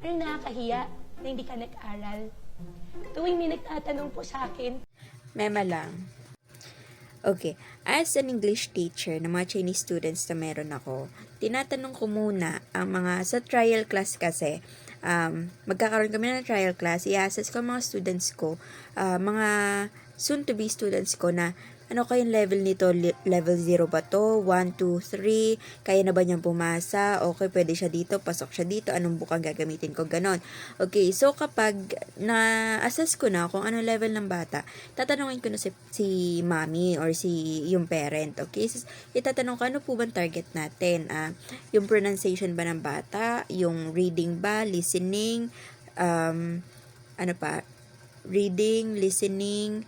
Pero nakakahiya na hindi ka nag-aral. Tuwing may nagtatanong po sa akin, Mema lang. Okay, as an English teacher ng mga Chinese students na meron ako, tinatanong ko muna ang mga, sa trial class kasi, magkakaroon kami ng trial class, i-assess ko ang mga students ko, mga soon-to-be students ko na, ano kayong level nito? Level 0 ba to? 1, 2, 3? Kaya na ba niyang pumasa? Okay, pwede siya dito, pasok siya dito, anong bukang gagamitin ko? Ganon. Okay, so kapag na-assess ko na kung anong level ng bata, tatanungin ko na si mommy or si yung parent. Okay, so, itatanong ko ano po bang target natin? Yung pronunciation ba ng bata? Yung reading ba? Listening? Ano pa? Reading, listening,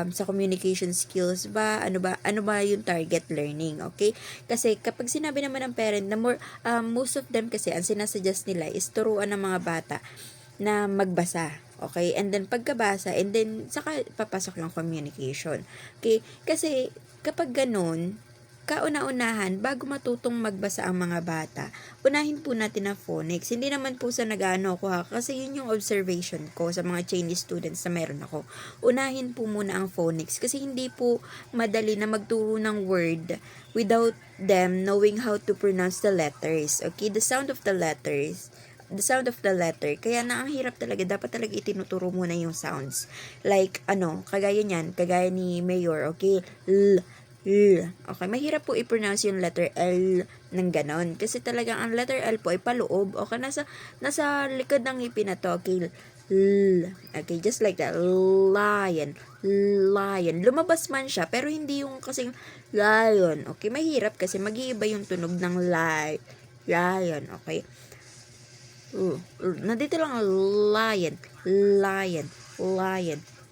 sa communication skills ba? Ano ba yung target learning? Okay? Kasi kapag sinabi naman ng parent na most of them kasi ang sinasuggest nila is turuan ng mga bata na magbasa. Okay? And then pagkabasa, and then saka papasok yung communication. Okay? Kasi kapag ganun, kauna-unahan, bago matutong magbasa ang mga bata, unahin po natin ang phonics. Hindi naman po sa nag-ano ko ha, kasi yun yung observation ko sa mga Chinese students na meron ako. Unahin po muna ang phonics kasi hindi po madali na magturo ng word without them knowing how to pronounce the letters. Okay? The sound of the letter. Kaya na ang hirap talaga, dapat talaga itinuturo muna yung sounds. Like, kagaya ni Mayor, okay? Okay, mahirap po i-pronounce yung letter L ng ganon. Kasi talagang ang letter L po ay paloob. Okay, nasa likod ng ngipin na to. Okay, okay, just like that. Lion. Lumabas man siya, pero hindi yung kasing lion. Okay, mahirap kasi mag-iiba yung tunog ng lion. Okay. Nandito lang lion.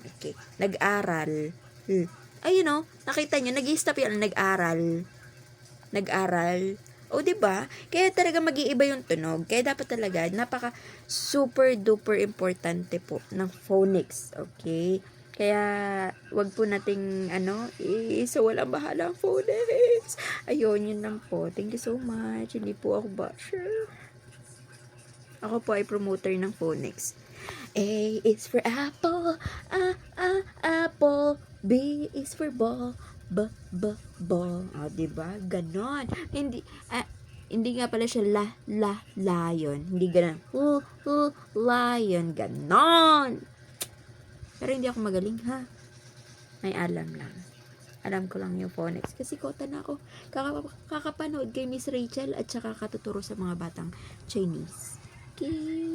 Okay, nag-aral. Ayun nakita nyo, nag-i-stop yan, nag-aral. O, diba? Kaya talaga mag-iiba yung tunog. Kaya dapat talaga, super duper importante po ng phonics. Okay? Kaya, wag po nating, walang bahala ang phonics. Ayun, yun lang po. Thank you so much. Hindi po ako basher. Ako po ay promoter ng phonics. A is for apple, apple. B is for ball, ball. Diba? Ganon. Hindi nga pala siya lion. Hindi ganon. Lion. Ganon. Pero hindi ako magaling, ha? May alam lang. Alam ko lang yung phonics. Kasi kota na ako. Kakapanood kay Miss Rachel at saka katuturo sa mga batang Chinese. Okay.